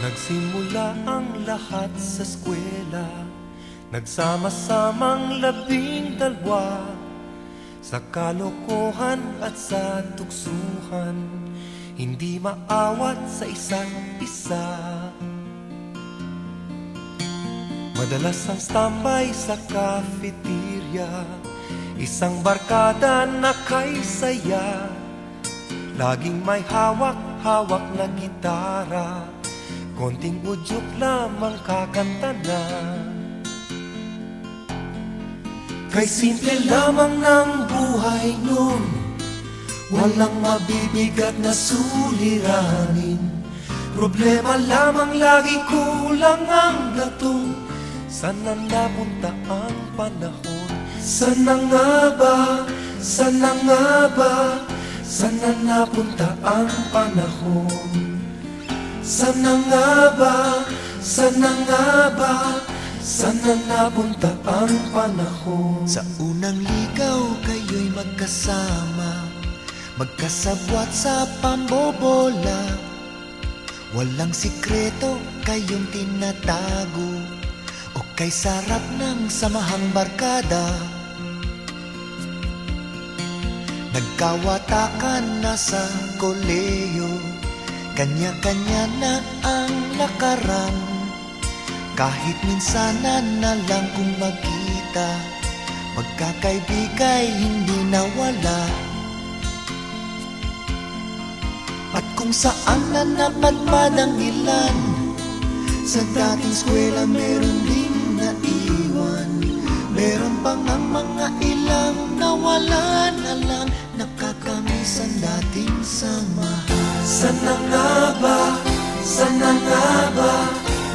Nagsimula ang lahat sa eskwela, nagsama-samang 12 sa kalokohan at sa tuksuhan, hindi maawat sa isa't isa. Madalas ang standby sa cafeteria, isang barkada na kay saya, laging may hawak-hawak na gitara, konting udyok lamang kakanta na. Kay simple lamang ng buhay nun, walang mabibigat na suliranin. Problema lamang lagi, kulang ang gatong. Sana napunta ang panahon? Sana nga ba? Sana nga ba? Sana napunta ang panahon? Sana nga ba? Sana nga ba? Sana napunta ang panahon? Sa unang ligaw kayo'y magkasama, magkasabwat sa pambobola. Walang sikreto kayong tinatago, o kay sarap ng samahang barkada. Nagkawatakan na sa koleyo, kanya-kanya na ang lakaran. Kahit minsanan na lang kung magkita, magkakaibigay hindi nawala. At kung saan na napadpad ang ilan, sa dating eskwela meron din naiwan. Meron pang ang mga ilang nawala na lang, nakakamiss ang dating samahan. Sana nga ba? Sana nga ba?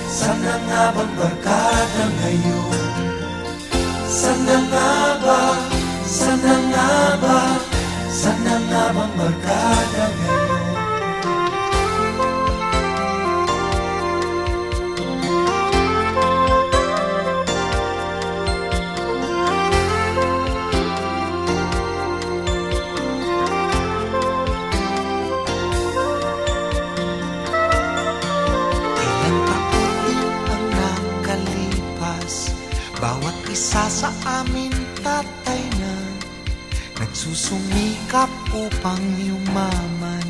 Sana nga bang barkada ngayon? Sana nga ba? Sana nga ba? Sana nga bang barkada ngayon? Bawat isa sa amin tatay na, nagsusumikap upang yumaman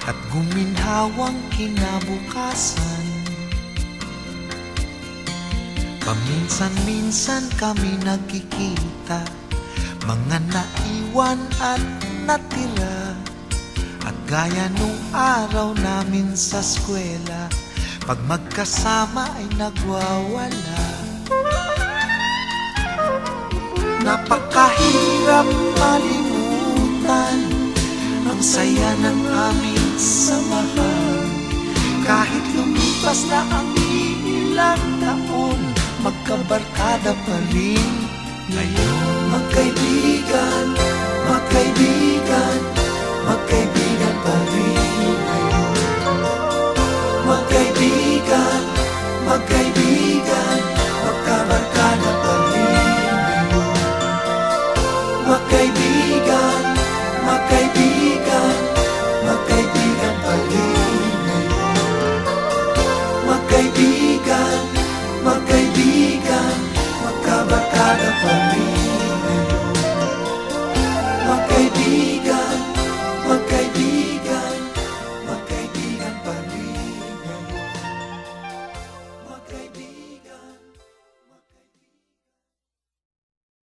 at guminhawang kinabukasan. Paminsan-minsan kami nagkikita, mga naiwan at natira. At gaya nung araw namin sa eskwela, pag magkasama ay nagwawala. Napakahirap malimutan ang saya ng aming samahan. Kahit lumipas na ang ilang taon, magkabarkada pa rin ngayon. Magkaibigan, magkaibigan, magkaibigan pa rin ngayon. Magkaibigan, magkaibigan, magkabarkada pa rin. Magkaibigan, magkaibigan, magkaibigan pa rin ngayon. Magkaibigan, magkaibigan,